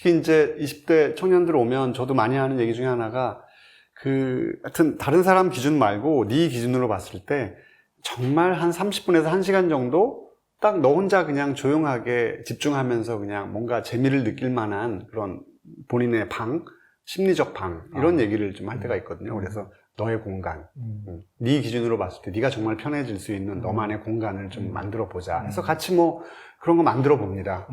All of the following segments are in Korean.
특히 이제 20대 청년들 오면 저도 많이 하는 얘기 중에 하나가 하여튼 다른 사람 기준 말고 네 기준으로 봤을 때 정말 한 30분에서 1시간 정도 딱 너 혼자 그냥 조용하게 집중하면서 그냥 뭔가 재미를 느낄 만한 그런 본인의 방, 심리적 방 이런 얘기를 좀 할 때가 있거든요. 그래서 너의 공간, 네 기준으로 봤을 때 네가 정말 편해질 수 있는 너만의 공간을 좀 만들어 보자 해서 같이 뭐 그런 거 만들어 봅니다.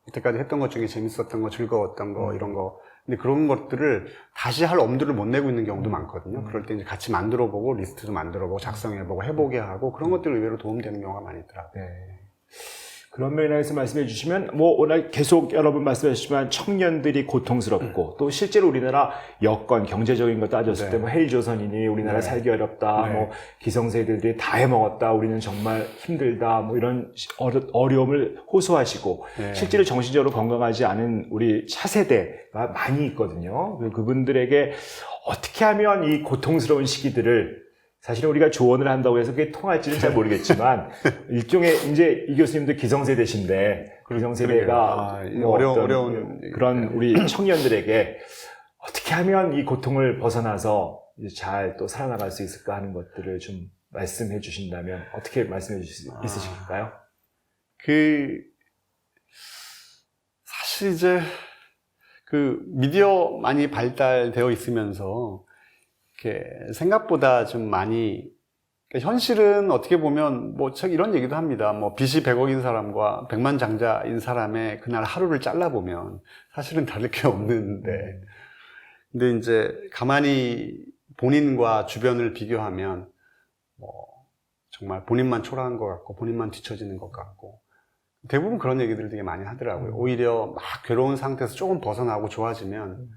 이때까지 했던 것 중에 재밌었던 거, 즐거웠던 거 이런 거. 근데 그런 것들을 다시 할 엄두를 못 내고 있는 경우도 많거든요. 그럴 때 이제 같이 만들어 보고 리스트도 만들어 보고 작성해 보고 해보게 하고 그런 것들이 의외로 도움되는 경우가 많이 있더라고요. 네. 그런 면에서 말씀해 주시면 뭐 오늘 계속 여러분 말씀하셨지만 청년들이 고통스럽고 또 실제로 우리나라 여건 경제적인 거 따졌을 때 뭐 헬조선이니 우리나라 살기 어렵다 뭐 기성세대들이 다 해먹었다 우리는 정말 힘들다 뭐 이런 어려움을 호소하시고 실제로 정신적으로 건강하지 않은 우리 차세대가 많이 있거든요. 그분들에게 어떻게 하면 이 고통스러운 시기들을 사실은 우리가 조언을 한다고 해서 그게 통할지는 잘 모르겠지만 일종의 이제 이 교수님도 기성세대신데 기성세대가 뭐 어려운 그런 우리 청년들에게 어떻게 하면 이 고통을 벗어나서 잘 또 살아나갈 수 있을까 하는 것들을 좀 말씀해 주신다면 어떻게 말씀해 주실 수 있으실까요? 사실 이제 미디어 많이 발달되어 있으면서 이렇게 생각보다 좀 많이 그러니까 현실은 어떻게 보면 뭐 책 이런 얘기도 합니다. 뭐 빚이 100억인 사람과 100만장자인 사람의 그날 하루를 잘라보면 사실은 다를 게 없는데 근데 이제 가만히 본인과 주변을 비교하면 뭐 정말 본인만 초라한 것 같고 본인만 뒤처지는 것 같고 대부분 그런 얘기들을 되게 많이 하더라고요. 오히려 막 괴로운 상태에서 조금 벗어나고 좋아지면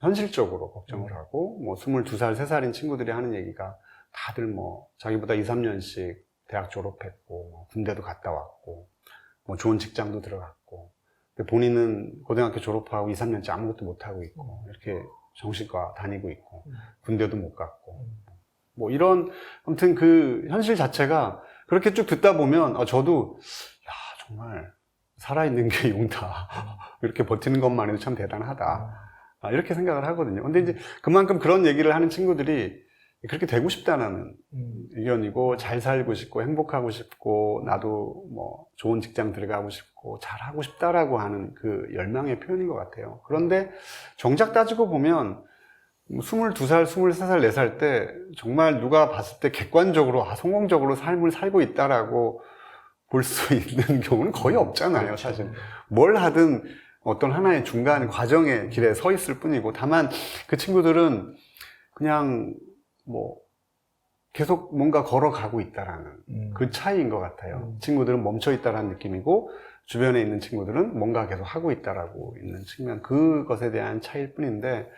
현실적으로 걱정을 하고, 뭐, 22살, 3살인 친구들이 하는 얘기가 다들 뭐, 자기보다 2, 3년씩 대학 졸업했고, 뭐 군대도 갔다 왔고, 뭐, 좋은 직장도 들어갔고, 근데 본인은 고등학교 졸업하고 2, 3년째 아무것도 못하고 있고, 이렇게 정신과 다니고 있고, 군대도 못 갔고, 뭐, 이런, 아무튼 현실 자체가 그렇게 쭉 듣다 보면, 저도, 야, 정말, 살아있는 게 용다. 이렇게 버티는 것만 해도 참 대단하다. 이렇게 생각을 하거든요. 근데 이제 그만큼 그런 얘기를 하는 친구들이 그렇게 되고 싶다는 의견이고, 잘 살고 싶고, 행복하고 싶고, 나도 뭐 좋은 직장 들어가고 싶고, 잘 하고 싶다라고 하는 그 열망의 표현인 것 같아요. 그런데 정작 따지고 보면 22살, 23살, 4살 때 정말 누가 봤을 때 객관적으로 성공적으로 삶을 살고 있다라고 볼 수 있는 경우는 거의 없잖아요, 사실. 뭘 하든 어떤 하나의 중간 과정의 길에 서 있을 뿐이고, 다만 그 친구들은 그냥 뭐 계속 뭔가 걸어가고 있다라는 그 차이인 것 같아요. 친구들은 멈춰 있다라는 느낌이고, 주변에 있는 친구들은 뭔가 계속 하고 있다라고 있는 측면, 그것에 대한 차이일 뿐인데,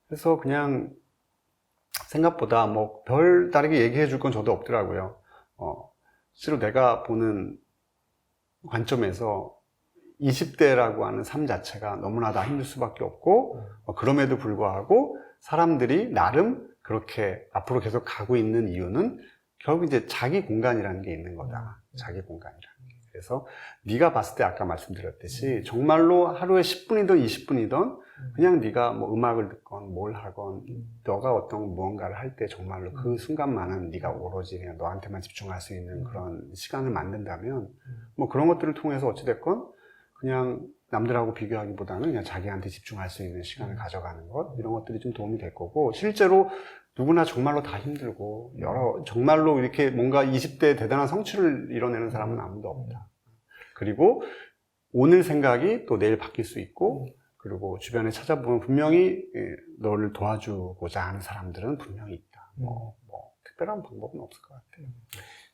그래서 그냥 생각보다 뭐 별 다르게 얘기해 줄 건 저도 없더라고요. 실제로 내가 보는 관점에서 20대라고 하는 삶 자체가 너무나 다 힘들 수밖에 없고, 그럼에도 불구하고 사람들이 나름 그렇게 앞으로 계속 가고 있는 이유는 결국 이제 자기 공간이라는 게 있는 거다. 자기 공간이라는 게. 그래서 네가 봤을 때 아까 말씀드렸듯이 정말로 하루에 10분이든 20분이든 그냥 네가 뭐 음악을 듣건 뭘 하건 너가 어떤 무언가를 할 때 정말로 그 순간만은 네가 오로지 그냥 너한테만 집중할 수 있는 그런 시간을 만든다면 뭐 그런 것들을 통해서 어찌됐건 그냥 남들하고 비교하기보다는 그냥 자기한테 집중할 수 있는 시간을 가져가는 것, 이런 것들이 좀 도움이 될 거고, 실제로 누구나 정말로 다 힘들고 정말로 이렇게 뭔가 20대에 대단한 성취를 이뤄내는 사람은 아무도 없다. 그리고 오늘 생각이 또 내일 바뀔 수 있고, 그리고 주변에 찾아보면 분명히 너를 도와주고자 하는 사람들은 분명히 있다. 뭐 특별한 방법은 없을 것 같아요.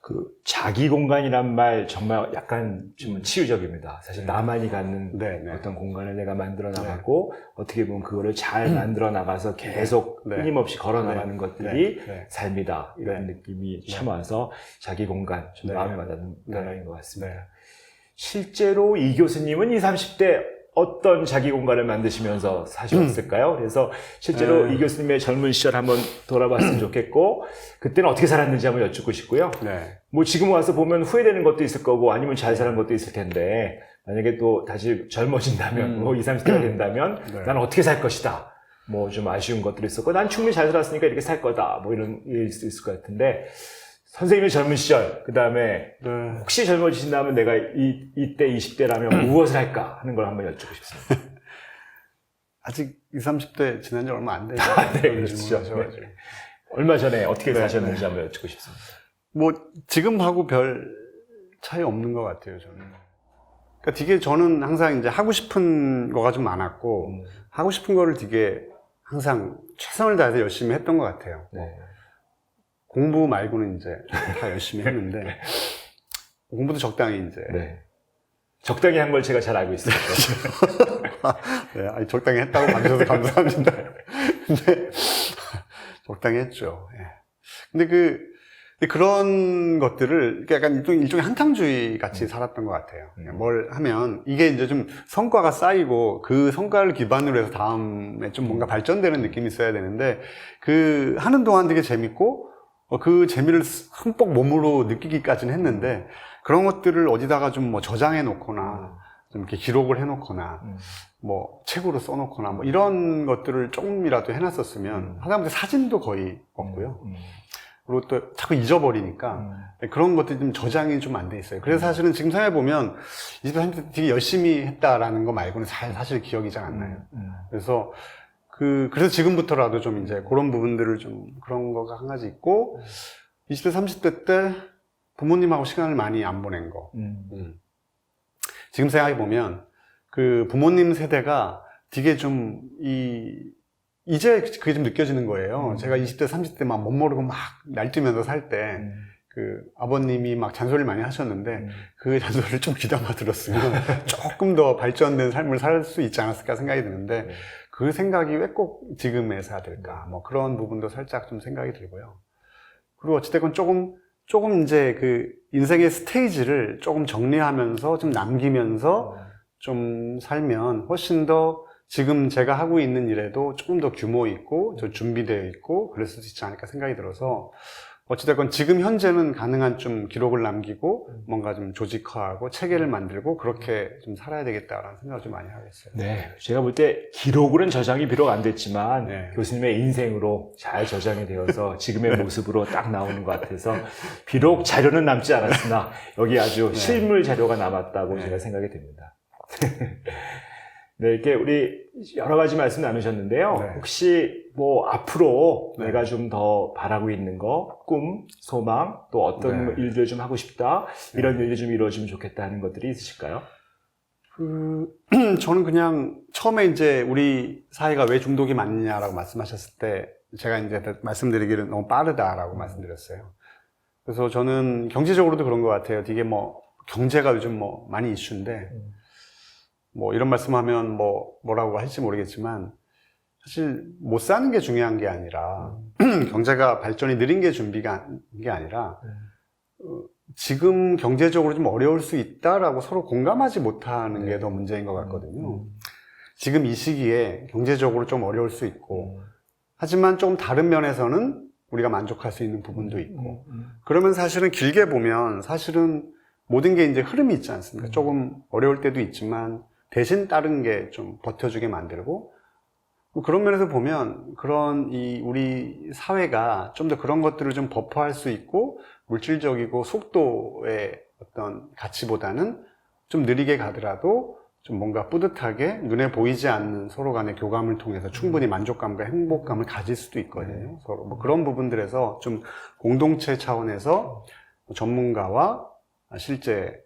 그 자기 공간이란 말 정말 약간 좀 치유적입니다. 사실 나만이 갖는 어떤 공간을 내가 만들어 나가고 어떻게 보면 그거를 잘 만들어 나가서 계속 끊임없이 걸어 나가는 것들이 삶이다. 이런 느낌이 참 와서 자기 공간 좀 마음에 와닿는 단어인 것 같습니다. 실제로 이 교수님은 20, 30대 어떤 자기 공간을 만드시면서 사셨을까요? 그래서 실제로 이 교수님의 젊은 시절 한번 돌아봤으면 좋겠고, 그때는 어떻게 살았는지 한번 여쭙고 싶고요. 뭐 지금 와서 보면 후회되는 것도 있을 거고, 아니면 잘 살은 것도 있을 텐데, 만약에 또 다시 젊어진다면, 뭐 20, 30대가 된다면, 네. 나는 어떻게 살 것이다. 뭐 좀 아쉬운 것들이 있었고, 난 충분히 잘 살았으니까 이렇게 살 거다. 뭐 이런 일일 수 있을 것 같은데, 선생님의 젊은 시절, 그 다음에 네. 혹시 젊어지신다면 내가 이때 20대라면 무엇을 할까 하는 걸 한번 여쭙고 싶습니다. 아직 20, 30대 지난 지 얼마 안 돼요. 네, 그렇죠. 네. 얼마 전에 어떻게 사셨는지 한번 여쭙고 싶습니다. 뭐 지금하고 별 차이 없는 것 같아요, 저는. 그러니까 되게 저는 항상 이제 하고 싶은 거가 좀 많았고 하고 싶은 거를 되게 항상 최선을 다해서 열심히 했던 것 같아요. 네. 공부 말고는 이제 다 열심히 했는데 공부도 적당히 이제 네. 적당히 한 걸 제가 잘 알고 있습니다. 네, 아니, 적당히 했다고 봐주셔서 감사합니다. 근데 적당히 했죠. 예. 근데 그런 것들을 약간 일종의 한탕주의 같이 살았던 것 같아요. 뭘 하면 이게 이제 좀 성과가 쌓이고 그 성과를 기반으로 해서 다음에 좀 뭔가 발전되는 느낌이 있어야 되는데 그 하는 동안 되게 재밌고 그 재미를 흠뻑 몸으로 느끼기까지는 했는데 그런 것들을 어디다가 좀 뭐 저장해 놓거나 좀 이렇게 기록을 해 놓거나 뭐 책으로 써 놓거나 뭐 이런 것들을 조금이라도 해놨었으면 하다못해 사진도 거의 없고요. 그리고 또 자꾸 잊어버리니까 그런 것들이 좀 저장이 좀 안 돼 있어요. 그래서 사실은 지금 생각해보면 20대, 30대 되게 열심히 했다라는 거 말고는 사실 기억이 잘 안 나요. 그래서 그래서 지금부터라도 좀 이제 그런 부분들을 좀 그런 거가 한 가지 있고 20대, 30대 때 부모님하고 시간을 많이 안 보낸 거. 지금 생각해보면 그 부모님 세대가 되게 좀 이제 그게 좀 느껴지는 거예요. 제가 20대, 30대 막 못 모르고 막 날뛰면서 살 때, 그 아버님이 막 잔소리를 많이 하셨는데, 그 잔소리를 좀 귀담아 들었으면 조금 더 발전된 삶을 살 수 있지 않았을까 생각이 드는데, 그 생각이 왜 꼭 지금에 서야 될까? 뭐 그런 부분도 살짝 좀 생각이 들고요. 그리고 어찌됐건 조금 이제 그 인생의 스테이지를 조금 정리하면서 좀 남기면서 좀 살면 훨씬 더 지금 제가 하고 있는 일에도 조금 더 규모 있고 저 준비되어 있고 그럴 수도 있지 않을까 생각이 들어서 어찌됐건 지금 현재는 가능한 좀 기록을 남기고 뭔가 좀 조직화하고 체계를 만들고 그렇게 좀 살아야 되겠다라는 생각을 좀 많이 하고 있어요. 네, 제가 볼 때 기록으로는 저장이 비록 안 됐지만 네. 교수님의 인생으로 잘 저장이 되어서 지금의 모습으로 딱 나오는 것 같아서 비록 자료는 남지 않았으나 여기 아주 실물 자료가 남았다고 제가 생각이 듭니다. 네, 이렇게 우리 여러 가지 말씀 나누셨는데요. 네. 혹시 뭐 앞으로 네. 내가 좀 더 바라고 있는 거, 꿈, 소망, 또 어떤 네. 일들 좀 하고 싶다, 이런 일이 좀 이루어지면 좋겠다 하는 것들이 있으실까요? 저는 그냥 처음에 이제 우리 사회가 왜 중독이 많냐라고 말씀하셨을 때 제가 이제 말씀드리기를 너무 빠르다라고 말씀드렸어요. 그래서 저는 경제적으로도 그런 것 같아요. 되게 뭐 경제가 요즘 뭐 많이 이슈인데 뭐 이런 말씀하면 뭐라고 할지 모르겠지만 사실 못 사는 게 중요한 게 아니라 경제가 발전이 느린 게 게 아니라 지금 경제적으로 좀 어려울 수 있다라고 서로 공감하지 못하는 게 더 문제인 것 같거든요. 지금 이 시기에 경제적으로 좀 어려울 수 있고 하지만 좀 다른 면에서는 우리가 만족할 수 있는 부분도 있고 그러면 사실은 길게 보면 사실은 모든 게 이제 흐름이 있지 않습니까? 조금 어려울 때도 있지만 대신 다른 게 좀 버텨주게 만들고 그런 면에서 보면 그런 우리 사회가 좀 더 그런 것들을 좀 버퍼할 수 있고 물질적이고 속도의 어떤 가치보다는 좀 느리게 가더라도 좀 뭔가 뿌듯하게 눈에 보이지 않는 서로 간의 교감을 통해서 충분히 만족감과 행복감을 가질 수도 있거든요. 서로 뭐 그런 부분들에서 좀 공동체 차원에서 전문가와 실제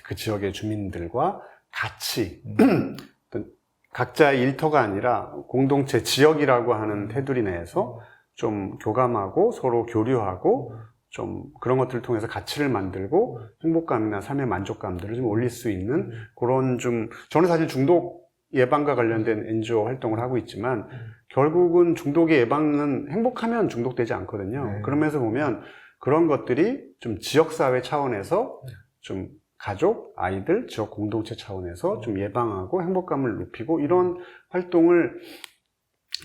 그 지역의 주민들과 같이 각자의 일터가 아니라 공동체 지역이라고 하는 테두리 내에서 좀 교감하고 서로 교류하고 좀 그런 것들을 통해서 가치를 만들고 행복감이나 삶의 만족감들을 좀 올릴 수 있는 그런 좀 저는 사실 중독 예방과 관련된 NGO 활동을 하고 있지만 결국은 중독의 예방은 행복하면 중독되지 않거든요. 그러면서 보면 그런 것들이 좀 지역사회 차원에서 좀 가족, 아이들, 지역 공동체 차원에서 좀 예방하고 행복감을 높이고 이런 활동을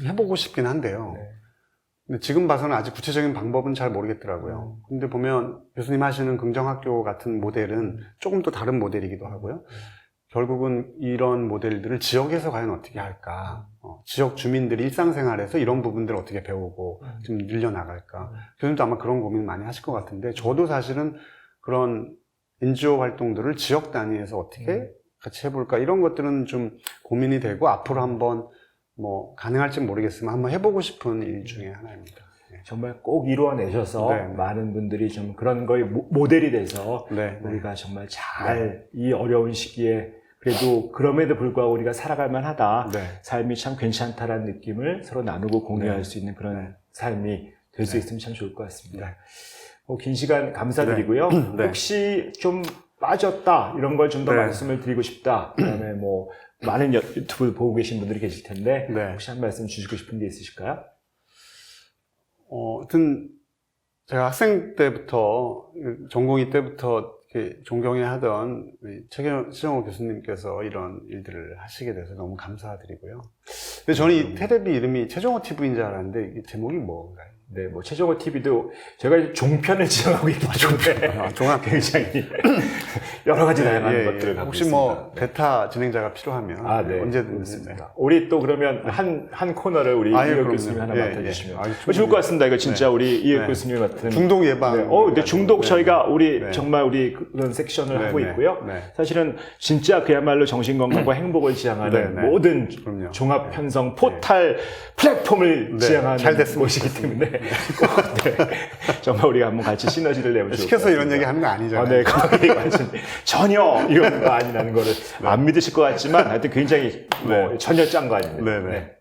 해보고 싶긴 한데요. 근데 지금 봐서는 아직 구체적인 방법은 잘 모르겠더라고요. 근데 보면 교수님 하시는 긍정학교 같은 모델은 조금 더 다른 모델이기도 하고요. 결국은 이런 모델들을 지역에서 과연 어떻게 할까? 지역 주민들이 일상생활에서 이런 부분들을 어떻게 배우고 좀 늘려나갈까? 교수님도 아마 그런 고민 많이 하실 것 같은데, 저도 사실은 그런 NGO 활동들을 지역 단위에서 어떻게 같이 해볼까? 이런 것들은 좀 고민이 되고, 앞으로 한번 뭐 가능할지 모르겠으면 한번 해보고 싶은 일 중에 하나입니다. 정말 꼭 이루어내셔서 네. 많은 분들이 좀 그런 거에 모델이 돼서 네. 우리가 정말 잘 이 어려운 시기에 그래도 그럼에도 불구하고 우리가 살아갈 만하다. 네. 삶이 참 괜찮다라는 느낌을 서로 나누고 공유할 네. 수 있는 그런 네. 삶이 될 수 네. 있으면 참 좋을 것 같습니다. 네. 긴 시간 감사드리고요. 네. 혹시 좀 빠졌다 이런 걸 좀 더 네. 말씀을 드리고 싶다. 그다음에 뭐 많은 유튜브 보고 계신 분들이 계실 텐데 네. 혹시 한 말씀 주시고 싶은 게 있으실까요? 하여튼 제가 학생 때부터, 전공의 때부터 이렇게 존경해 하던 최정호 교수님께서 이런 일들을 하시게 돼서 너무 감사드리고요. 근데 저는 이 테레비 이름이 최정호 TV인 줄 알았는데, 이게 제목이 뭔가요? 네, 뭐 최정호 TV도 제가 이제 종편을 지향하고 있기 때문에 종합 굉장히 여러 가지 다양한 예, 것들을 갖고 혹시 있습니다. 뭐 베타 진행자가 필요하면 언제든지. 좋습니다. 우리 또 그러면 한 코너를 우리 아유, 이혁 그럼요. 교수님이 하나 예, 맡아주시면 예. 아유, 좋을 것 같습니다. 이거 진짜 네. 우리 이혁 네. 교수님이 맡은 중독 예방. 네. 근데 중독 네. 저희가 우리 네. 정말 우리 그런 섹션을 네, 하고 네. 있고요. 네. 사실은 진짜 그야말로 정신건강과 행복을 지향하는 네, 네. 모든 그럼요. 종합 편성 포탈 플랫폼을 네, 지향하는 잘 됐으면 곳이기 때문에 네. 정말 우리가 한번 같이 시너지를 내면 좋을 것 시켜서 이런 같습니다. 얘기 하는 거 아니잖아요. 네, 거의 완전 전혀 이런 거 아니라는 거를 안 믿으실 것 같지만 하여튼 굉장히 뭐 전혀 짠 거 아닙니다. 네네.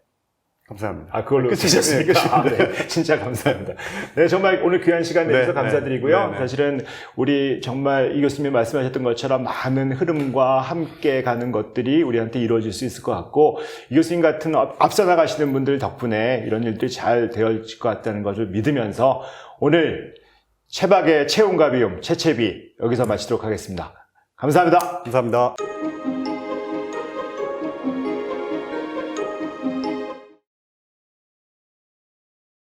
감사합니다. 아, 그걸로 끝이셨습니까? 아, 네. 진짜 감사합니다. 네, 정말 오늘 귀한 시간 내주셔서 네, 감사드리고요. 네, 네. 사실은 우리 정말 이 교수님이 말씀하셨던 것처럼 많은 흐름과 함께 가는 것들이 우리한테 이루어질 수 있을 것 같고, 이 교수님 같은 앞서 나가시는 분들 덕분에 이런 일들이 잘 되어질 것 같다는 것을 믿으면서 오늘 최박의 체온과 비움, 채채비 여기서 마치도록 하겠습니다. 감사합니다. 감사합니다.